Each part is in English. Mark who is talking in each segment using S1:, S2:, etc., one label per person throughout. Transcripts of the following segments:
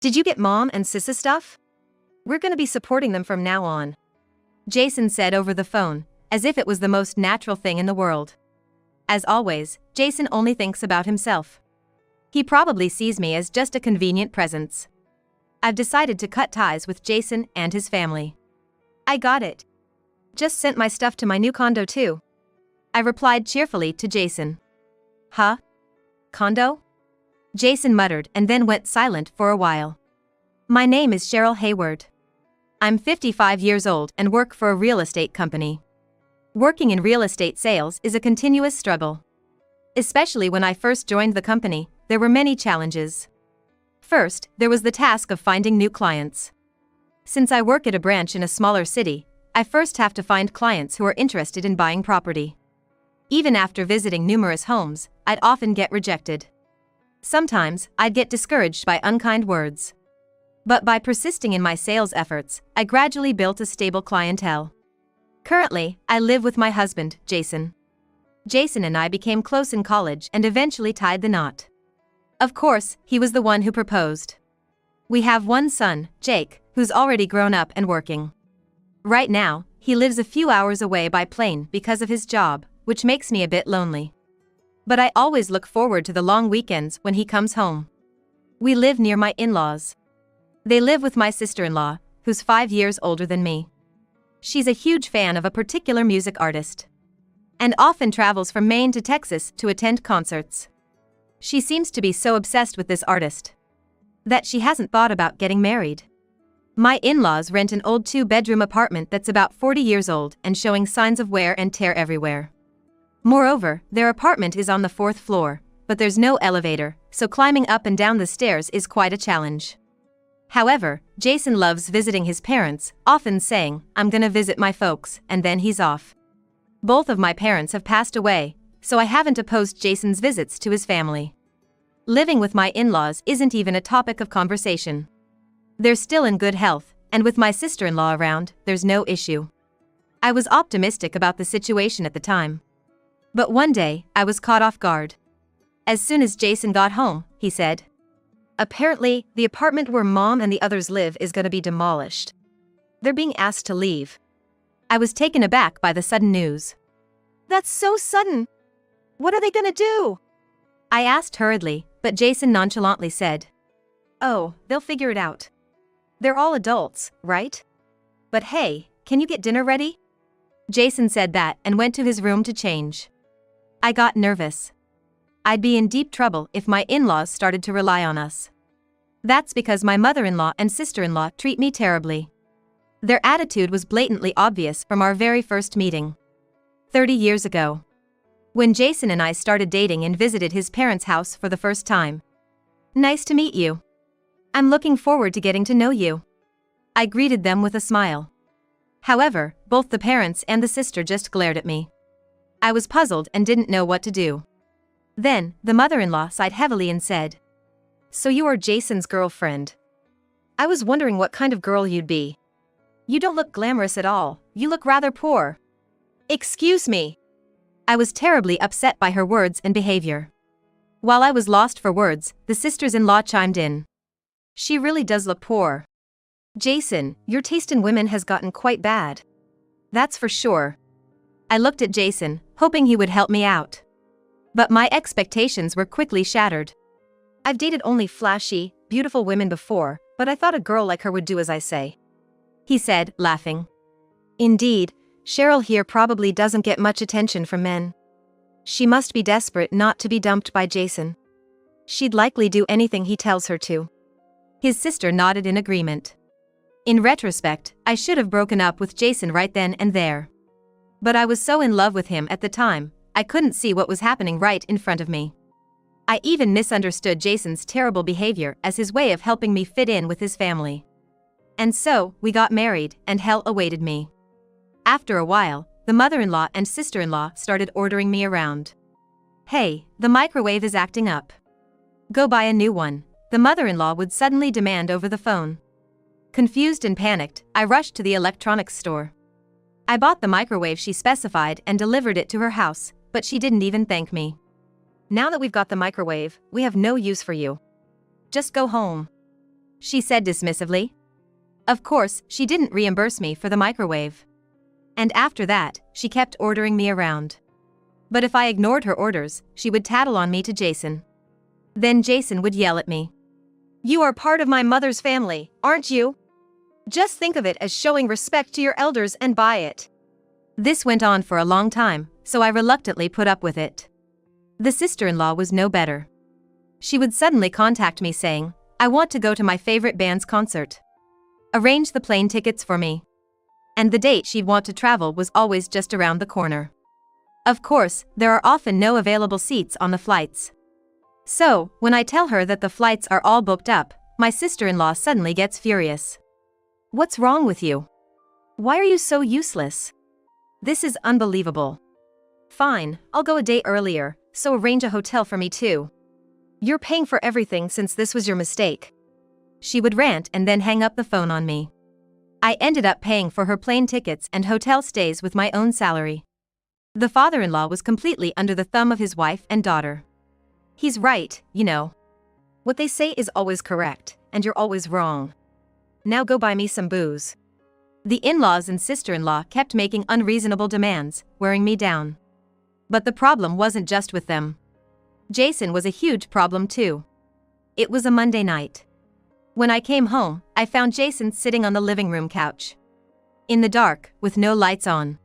S1: Did you get mom and sissa stuff? We're gonna be supporting them from now on. Jason said over the phone, as if it was the most natural thing in the world. As always, Jason only thinks about himself. He probably sees me as just a convenient presence. I've decided to cut ties with Jason and his family. I got it. Just sent my stuff to my new condo too. I replied cheerfully to Jason. Huh? Condo? Jason muttered and then went silent for a while. My name is Cheryl Hayward. I'm 55 years old and work for a real estate company. Working in real estate sales is a continuous struggle. Especially when I first joined the company, there were many challenges. First, there was the task of finding new clients. Since I work at a branch in a smaller city, I first have to find clients who are interested in buying property. Even after visiting numerous homes, I'd often get rejected. Sometimes, I'd get discouraged by unkind words. But by persisting in my sales efforts, I gradually built a stable clientele. Currently, I live with my husband, Jason. Jason and I became close in college and eventually tied the knot. Of course, he was the one who proposed. We have one son, Jake, who's already grown up and working. Right now, he lives a few hours away by plane because of his job, which makes me a bit lonely. But I always look forward to the long weekends when he comes home. We live near my in-laws. They live with my sister-in-law, who's 5 years older than me. She's a huge fan of a particular music artist. And often travels from Maine to Texas to attend concerts. She seems to be so obsessed with this artist that she hasn't thought about getting married. My in-laws rent an old 2-bedroom apartment that's about 40 years old and showing signs of wear and tear everywhere. Moreover, their apartment is on the 4th floor, but there's no elevator, so climbing up and down the stairs is quite a challenge. However, Jason loves visiting his parents, often saying, "I'm gonna visit my folks," and then he's off. Both of my parents have passed away, so I haven't opposed Jason's visits to his family. Living with my in-laws isn't even a topic of conversation. They're still in good health, and with my sister-in-law around, there's no issue. I was optimistic about the situation at the time. But one day, I was caught off guard. As soon as Jason got home, he said, "Apparently, the apartment where Mom and the others live is gonna be demolished. They're being asked to leave." I was taken aback by the sudden news. "That's so sudden! What are they gonna do?" I asked hurriedly, but Jason nonchalantly said, "Oh, they'll figure it out. They're all adults, right? But hey, can you get dinner ready?" Jason said that and went to his room to change. I got nervous. I'd be in deep trouble if my in-laws started to rely on us. That's because my mother-in-law and sister-in-law treat me terribly. Their attitude was blatantly obvious from our very first meeting. 30 years ago. When Jason and I started dating and visited his parents' house for the first time. "Nice to meet you. I'm looking forward to getting to know you." I greeted them with a smile. However, both the parents and the sister just glared at me. I was puzzled and didn't know what to do. Then, the mother-in-law sighed heavily and said, "So you are Jason's girlfriend. I was wondering what kind of girl you'd be. You don't look glamorous at all, you look rather poor." "Excuse me." I was terribly upset by her words and behavior. While I was lost for words, the sisters-in-law chimed in. "She really does look poor. Jason, your taste in women has gotten quite bad. That's for sure." I looked at Jason, hoping he would help me out. But my expectations were quickly shattered. "I've dated only flashy, beautiful women before, but I thought a girl like her would do as I say," he said, laughing. "Indeed, Cheryl here probably doesn't get much attention from men. She must be desperate not to be dumped by Jason. She'd likely do anything he tells her to." His sister nodded in agreement. In retrospect, I should have broken up with Jason right then and there. But I was so in love with him at the time, I couldn't see what was happening right in front of me. I even misunderstood Jason's terrible behavior as his way of helping me fit in with his family. And so, we got married, and hell awaited me. After a while, the mother-in-law and sister-in-law started ordering me around. "Hey, the microwave is acting up. Go buy a new one," the mother-in-law would suddenly demand over the phone. Confused and panicked, I rushed to the electronics store. I bought the microwave she specified and delivered it to her house, but she didn't even thank me. "Now that we've got the microwave, we have no use for you. Just go home." she said dismissively. Of course, she didn't reimburse me for the microwave. And after that, she kept ordering me around. But if I ignored her orders, she would tattle on me to Jason. Then Jason would yell at me. You are part of my mother's family, aren't you? Just think of it as showing respect to your elders and buy it. This went on for a long time, so I reluctantly put up with it. The sister-in-law was no better. She would suddenly contact me saying, I want to go to my favorite band's concert. Arrange the plane tickets for me. And the date she'd want to travel was always just around the corner. Of course, there are often no available seats on the flights. So, when I tell her that the flights are all booked up, my sister-in-law suddenly gets furious. What's wrong with you? Why are you so useless? This is unbelievable. Fine, I'll go a day earlier, so arrange a hotel for me too. You're paying for everything since this was your mistake. She would rant and then hang up the phone on me. I ended up paying for her plane tickets and hotel stays with my own salary. The father-in-law was completely under the thumb of his wife and daughter. He's right, you know. What they say is always correct, and you're always wrong. Now go buy me some booze. The in-laws and sister-in-law kept making unreasonable demands, wearing me down. But the problem wasn't just with them. Jason was a huge problem too. It was a Monday night. When I came home, I found Jason sitting on the living room couch. In the dark, with no lights on.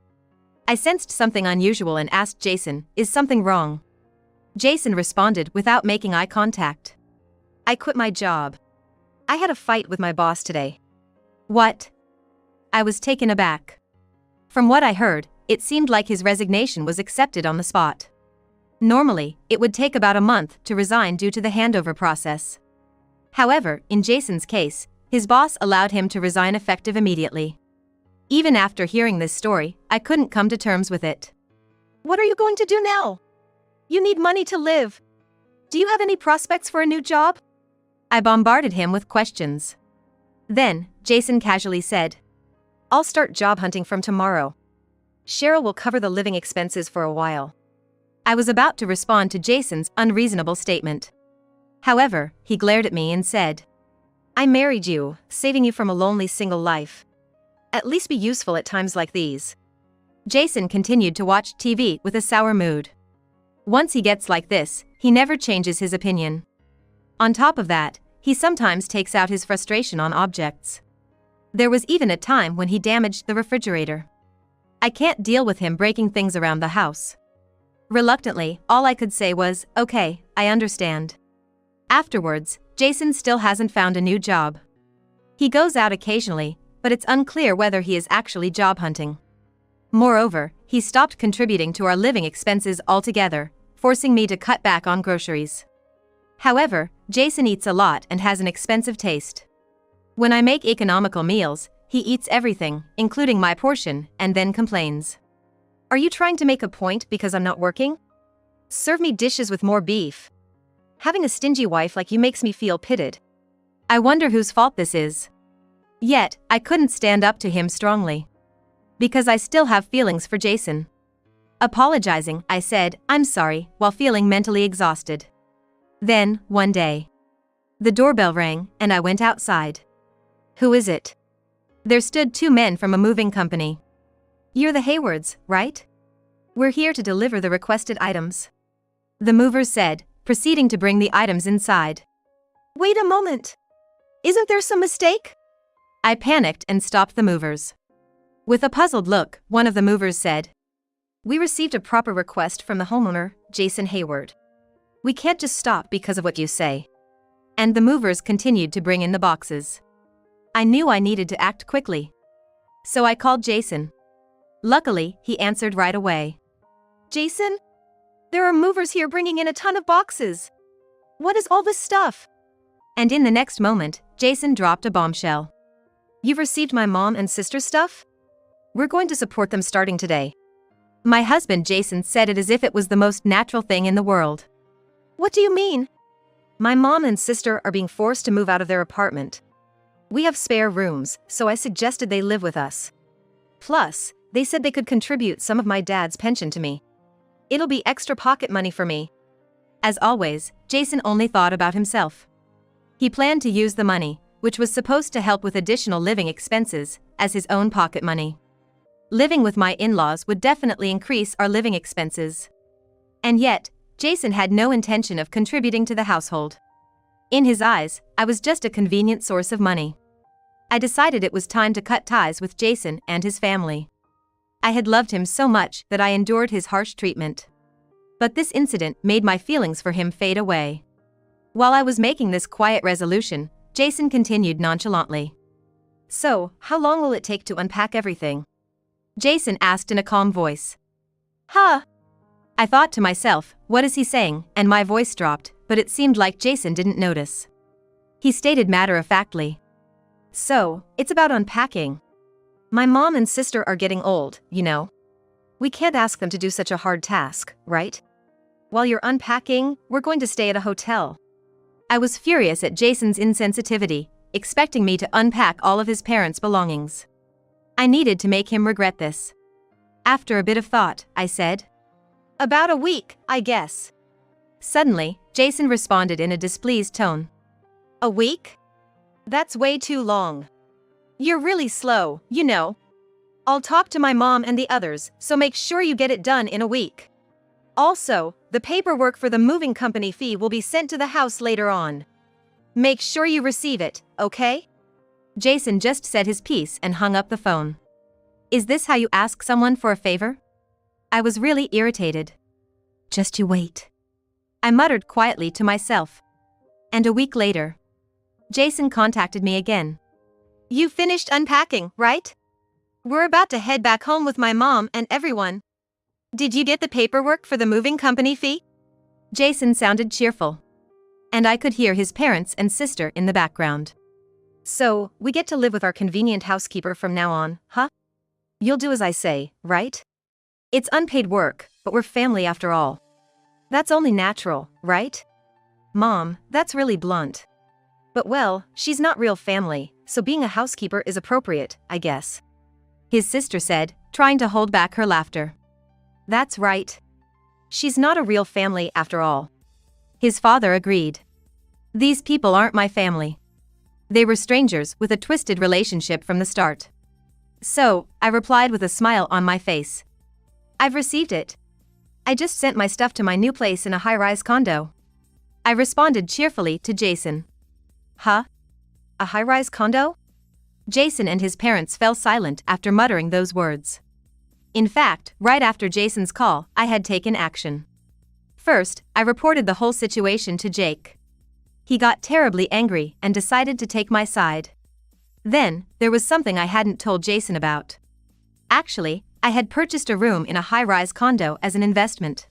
S1: I sensed something unusual and asked Jason, is something wrong? Jason responded without making eye contact. I quit my job. I had a fight with my boss today. What? I was taken aback. From what I heard, it seemed like his resignation was accepted on the spot. Normally, it would take about a month to resign due to the handover process. However, in Jason's case, his boss allowed him to resign effective immediately. Even after hearing this story, I couldn't come to terms with it. What are you going to do now? You need money to live. Do you have any prospects for a new job? I bombarded him with questions. Then, Jason casually said, I'll start job hunting from tomorrow. Cheryl will cover the living expenses for a while. I was about to respond to Jason's unreasonable statement. However, he glared at me and said, I married you, saving you from a lonely single life. At least be useful at times like these. Jason continued to watch TV with a sour mood. Once he gets like this, he never changes his opinion. On top of that, he sometimes takes out his frustration on objects. There was even a time when he damaged the refrigerator. I can't deal with him breaking things around the house. Reluctantly, all I could say was, okay, I understand. Afterwards, Jason still hasn't found a new job. He goes out occasionally, but it's unclear whether he is actually job hunting. Moreover, he stopped contributing to our living expenses altogether, forcing me to cut back on groceries. However, Jason eats a lot and has an expensive taste. When I make economical meals, he eats everything, including my portion, and then complains. Are you trying to make a point because I'm not working? Serve me dishes with more beef. Having a stingy wife like you makes me feel pitted. I wonder whose fault this is. Yet, I couldn't stand up to him strongly. Because I still have feelings for Jason. Apologizing, I said, I'm sorry, while feeling mentally exhausted. Then, one day, the doorbell rang, and I went outside. Who is it? There stood two men from a moving company. You're the Haywards, right? We're here to deliver the requested items. The movers said, proceeding to bring the items inside. Wait a moment. Isn't there some mistake? I panicked and stopped the movers. With a puzzled look, one of the movers said, We received a proper request from the homeowner, Jason Hayward. We can't just stop because of what you say. And the movers continued to bring in the boxes. I knew I needed to act quickly. So I called Jason. Luckily, he answered right away. Jason? There are movers here bringing in a ton of boxes. What is all this stuff? And in the next moment, Jason dropped a bombshell. You've received my mom and sister's stuff? We're going to support them starting today. My husband Jason said it as if it was the most natural thing in the world. What do you mean? My mom and sister are being forced to move out of their apartment. We have spare rooms, so I suggested they live with us. Plus, they said they could contribute some of my dad's pension to me. It'll be extra pocket money for me. As always, Jason only thought about himself. He planned to use the money, which was supposed to help with additional living expenses, as his own pocket money. Living with my in-laws would definitely increase our living expenses. And yet, Jason had no intention of contributing to the household. In his eyes, I was just a convenient source of money. I decided it was time to cut ties with Jason and his family. I had loved him so much that I endured his harsh treatment. But this incident made my feelings for him fade away. While I was making this quiet resolution, Jason continued nonchalantly. "So, how long will it take to unpack everything?" Jason asked in a calm voice. "Huh?" I thought to myself, what is he saying, and my voice dropped, but it seemed like Jason didn't notice. He stated matter-of-factly. "So, it's about unpacking. My mom and sister are getting old, you know. We can't ask them to do such a hard task, right? While you're unpacking, we're going to stay at a hotel." I was furious at Jason's insensitivity, expecting me to unpack all of his parents' belongings. I needed to make him regret this. After a bit of thought, I said, "About a week, I guess." Suddenly, Jason responded in a displeased tone. "A week? That's way too long. You're really slow, you know. I'll talk to my mom and the others, so make sure you get it done in a week. Also, the paperwork for the moving company fee will be sent to the house later on. Make sure you receive it, okay?" Jason just said his piece and hung up the phone. Is this how you ask someone for a favor? I was really irritated. "Just you wait," I muttered quietly to myself. And a week later, Jason contacted me again. "You finished unpacking, right? We're about to head back home with my mom and everyone. Did you get the paperwork for the moving company fee?" Jason sounded cheerful. And I could hear his parents and sister in the background. "So, we get to live with our convenient housekeeper from now on, huh? You'll do as I say, right? It's unpaid work, but we're family after all. That's only natural, right? Mom, that's really blunt. But well, she's not real family, so being a housekeeper is appropriate, I guess," his sister said, trying to hold back her laughter. "That's right. She's not a real family after all," his father agreed. "These people aren't my family. They were strangers with a twisted relationship from the start." "So," I replied with a smile on my face. "I've received it. I just sent my stuff to my new place in a high-rise condo." I responded cheerfully to Jason. "Huh? A high-rise condo?" Jason and his parents fell silent after muttering those words. In fact, right after Jason's call, I had taken action. First, I reported the whole situation to Jake. He got terribly angry and decided to take my side. Then, there was something I hadn't told Jason about. Actually, I had purchased a room in a high-rise condo as an investment.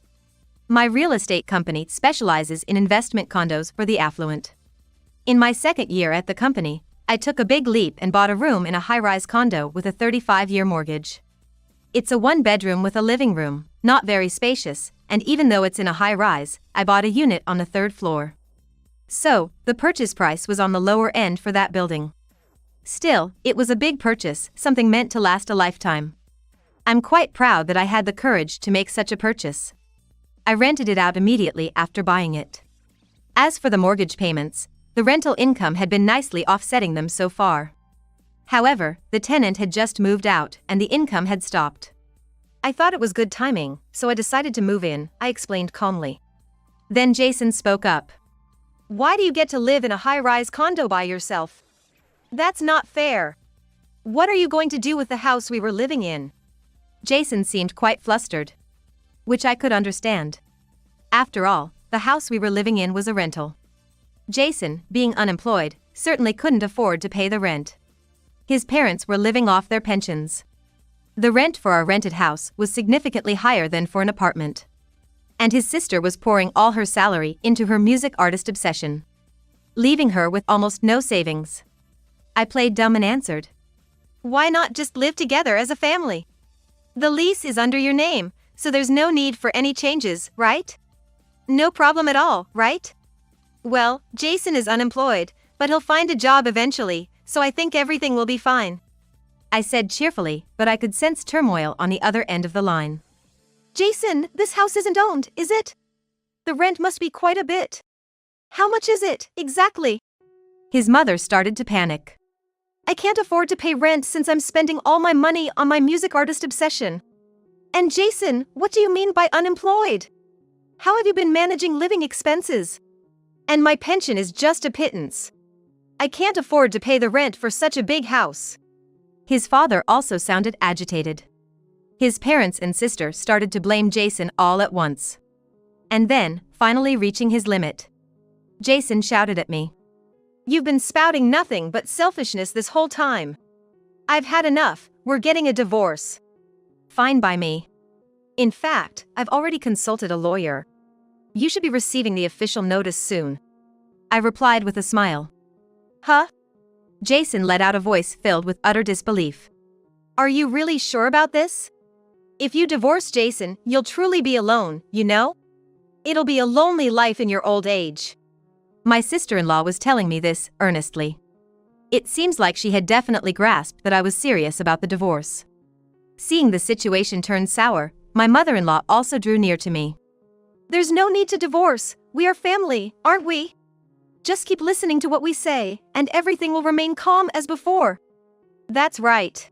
S1: My real estate company specializes in investment condos for the affluent. In my second year at the company, I took a big leap and bought a room in a high-rise condo with a 35-year mortgage. It's a one-bedroom with a living room, not very spacious, and even though it's in a high-rise, I bought a unit on the third floor. So, the purchase price was on the lower end for that building. Still, it was a big purchase, something meant to last a lifetime. I'm quite proud that I had the courage to make such a purchase. I rented it out immediately after buying it. As for the mortgage payments, the rental income had been nicely offsetting them so far. However, the tenant had just moved out and the income had stopped. I thought it was good timing, so I decided to move in, I explained calmly. Then Jason spoke up. "Why do you get to live in a high-rise condo by yourself? That's not fair. What are you going to do with the house we were living in?" Jason seemed quite flustered. Which I could understand. After all, the house we were living in was a rental. Jason, being unemployed, certainly couldn't afford to pay the rent. His parents were living off their pensions. The rent for our rented house was significantly higher than for an apartment. And his sister was pouring all her salary into her music artist obsession, leaving her with almost no savings. I played dumb and answered, "Why not just live together as a family? The lease is under your name, so there's no need for any changes, right? No problem at all, right? Well, Jason is unemployed, but he'll find a job eventually, so I think everything will be fine," I said cheerfully, but I could sense turmoil on the other end of the line. "Jason, this house isn't owned, is it? The rent must be quite a bit. How much is it, exactly?" His mother started to panic. I can't afford to pay rent since I'm spending all my money on my music artist obsession. And Jason, what do you mean by unemployed? How have you been managing living expenses? And my pension is just a pittance. I can't afford to pay the rent for such a big house. His father also sounded agitated. His parents and sister started to blame Jason all at once. And then, finally reaching his limit, Jason shouted at me. You've been spouting nothing but selfishness this whole time. I've had enough, we're getting a divorce. Fine by me. In fact, I've already consulted a lawyer. You should be receiving the official notice soon. I replied with a smile. Huh? Jason let out a voice filled with utter disbelief. Are you really sure about this? If you divorce Jason, you'll truly be alone, you know? It'll be a lonely life in your old age. My sister-in-law was telling me this earnestly. It seems like she had definitely grasped that I was serious about the divorce. Seeing the situation turn sour, my mother-in-law also drew near to me. There's no need to divorce, we are family, aren't we? Just keep listening to what we say, and everything will remain calm as before. That's right.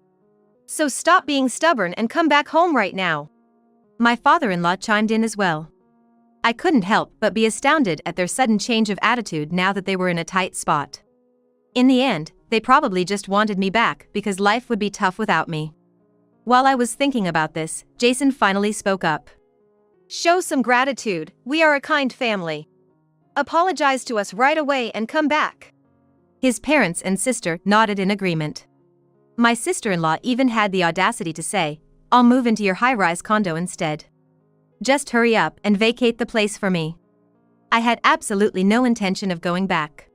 S1: So stop being stubborn and come back home right now. My father-in-law chimed in as well. I couldn't help but be astounded at their sudden change of attitude now that they were in a tight spot. In the end, they probably just wanted me back because life would be tough without me. While I was thinking about this, Jason finally spoke up. Show some gratitude, we are a kind family. Apologize to us right away and come back. His parents and sister nodded in agreement. My sister-in-law even had the audacity to say, I'll move into your high-rise condo instead. Just hurry up and vacate the place for me. I had absolutely no intention of going back.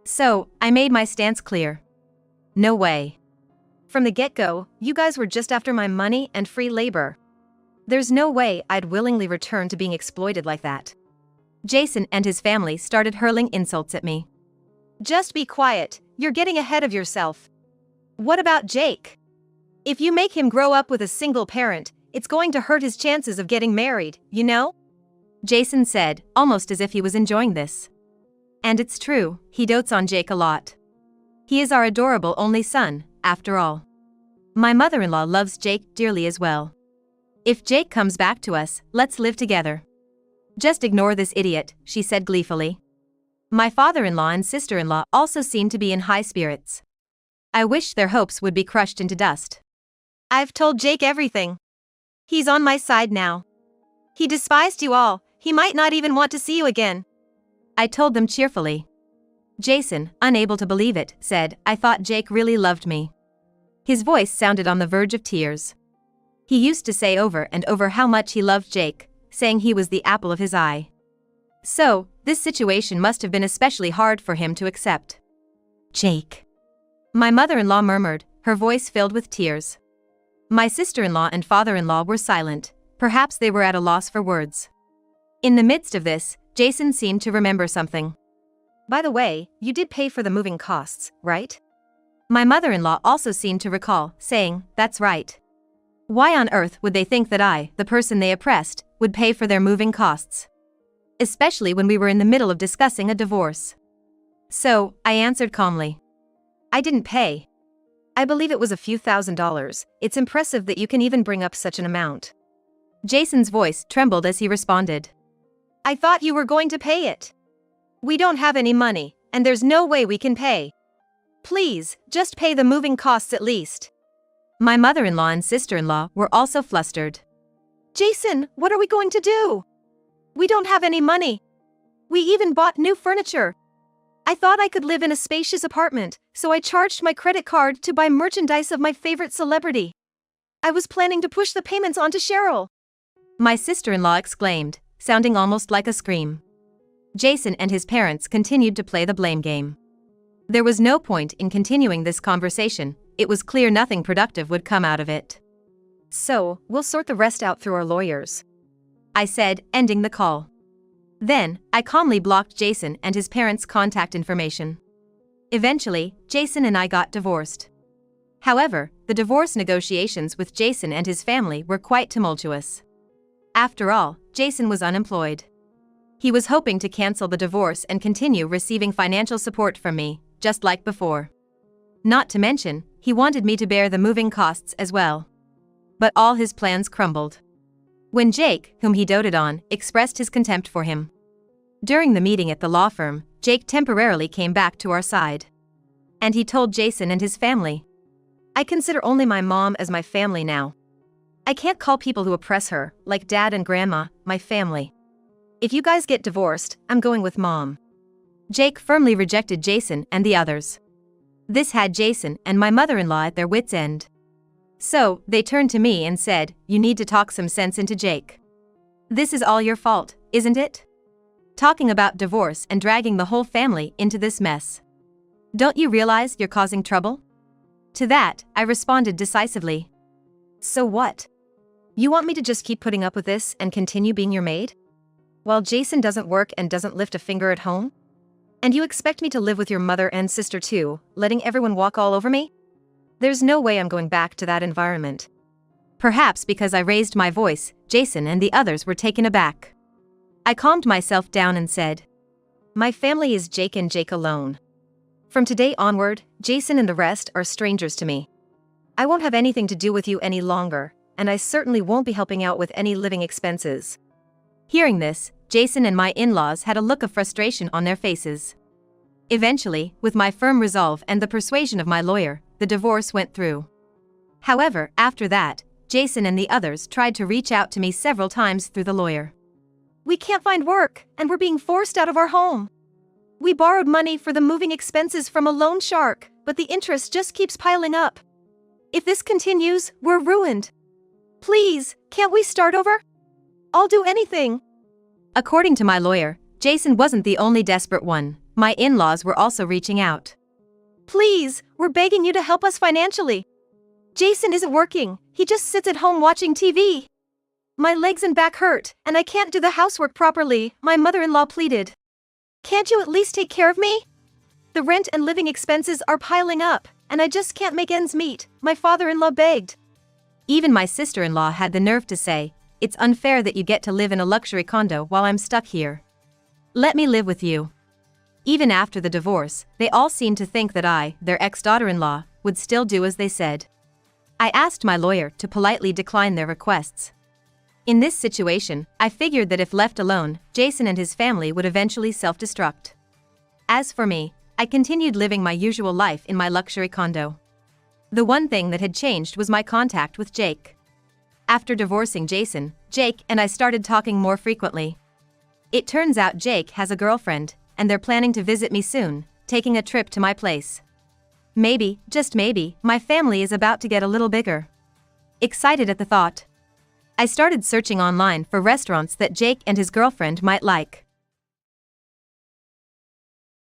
S1: So, I made my stance clear. No way. From the get-go, you guys were just after my money and free labor. There's no way I'd willingly return to being exploited like that. Jason and his family started hurling insults at me. Just be quiet, you're getting ahead of yourself. What about Jake? If you make him grow up with a single parent, it's going to hurt his chances of getting married, you know? Jason said, almost as if he was enjoying this. And it's true, he dotes on Jake a lot. He is our adorable only son, after all. My mother-in-law loves Jake dearly as well. If Jake comes back to us, let's live together. Just ignore this idiot, she said gleefully. My father-in-law and sister-in-law also seemed to be in high spirits. I wish their hopes would be crushed into dust. I've told Jake everything. He's on my side now. He despised you all, he might not even want to see you again. I told them cheerfully. Jason, unable to believe it, said, I thought Jake really loved me. His voice sounded on the verge of tears. He used to say over and over how much he loved Jake, saying he was the apple of his eye. So, this situation must have been especially hard for him to accept. Jake. My mother-in-law murmured, her voice filled with tears. My sister-in-law and father-in-law were silent, perhaps they were at a loss for words. In the midst of this, Jason seemed to remember something. By the way, you did pay for the moving costs, right? My mother-in-law also seemed to recall, saying, that's right. Why on earth would they think that I, the person they oppressed, would pay for their moving costs? Especially when we were in the middle of discussing a divorce. So, I answered calmly. I didn't pay. I believe it was a few $1,000s, it's impressive that you can even bring up such an amount. Jason's voice trembled as he responded. I thought you were going to pay it. We don't have any money, and there's no way we can pay. Please, just pay the moving costs at least. My mother-in-law and sister-in-law were also flustered. Jason, what are we going to do? We don't have any money. We even bought new furniture. I thought I could live in a spacious apartment, so I charged my credit card to buy merchandise of my favorite celebrity. I was planning to push the payments onto Cheryl. My sister-in-law exclaimed, sounding almost like a scream. Jason and his parents continued to play the blame game. There was no point in continuing this conversation, it was clear nothing productive would come out of it. So, we'll sort the rest out through our lawyers. I said, ending the call. Then, I calmly blocked Jason and his parents' contact information. Eventually, Jason and I got divorced. However, the divorce negotiations with Jason and his family were quite tumultuous. After all, Jason was unemployed. He was hoping to cancel the divorce and continue receiving financial support from me, just like before. Not to mention, he wanted me to bear the moving costs as well. But all his plans crumbled when Jake, whom he doted on, expressed his contempt for him. During the meeting at the law firm, Jake temporarily came back to our side. And he told Jason and his family, "I consider only my mom as my family now. I can't call people who oppress her, like dad and grandma, my family. If you guys get divorced, I'm going with mom." Jake firmly rejected Jason and the others. This had Jason and my mother-in-law at their wits' end. So, they turned to me and said, "You need to talk some sense into Jake. This is all your fault, isn't it? Talking about divorce and dragging the whole family into this mess. Don't you realize you're causing trouble?" To that, I responded decisively. "So what? You want me to just keep putting up with this and continue being your maid? While Jason doesn't work and doesn't lift a finger at home? And you expect me to live with your mother and sister too, letting everyone walk all over me? There's no way I'm going back to that environment." Perhaps because I raised my voice, Jason and the others were taken aback. I calmed myself down and said, "My family is Jake and Jake alone. From today onward, Jason and the rest are strangers to me. I won't have anything to do with you any longer, and I certainly won't be helping out with any living expenses." Hearing this, Jason and my in-laws had a look of frustration on their faces. Eventually, with my firm resolve and the persuasion of my lawyer, the divorce went through. However, after that, Jason and the others tried to reach out to me several times through the lawyer. "We can't find work, and we're being forced out of our home. We borrowed money for the moving expenses from a loan shark, but the interest just keeps piling up. If this continues, we're ruined. Please, can't we start over? I'll do anything." According to my lawyer, Jason wasn't the only desperate one. My in-laws were also reaching out. "Please, we're begging you to help us financially. Jason isn't working, he just sits at home watching TV. My legs and back hurt, and I can't do the housework properly," my mother-in-law pleaded. "Can't you at least take care of me? The rent and living expenses are piling up, and I just can't make ends meet," my father-in-law begged. Even my sister-in-law had the nerve to say, "It's unfair that you get to live in a luxury condo while I'm stuck here. Let me live with you." Even after the divorce, they all seemed to think that I, their ex-daughter-in-law, would still do as they said. I asked my lawyer to politely decline their requests. In this situation, I figured that if left alone, Jason and his family would eventually self-destruct. As for me, I continued living my usual life in my luxury condo. The one thing that had changed was my contact with Jake. After divorcing Jason, Jake and I started talking more frequently. It turns out Jake has a girlfriend, and they're planning to visit me soon, taking a trip to my place. Maybe, just maybe, my family is about to get a little bigger. Excited at the thought, I started searching online for restaurants that Jake and his girlfriend might like.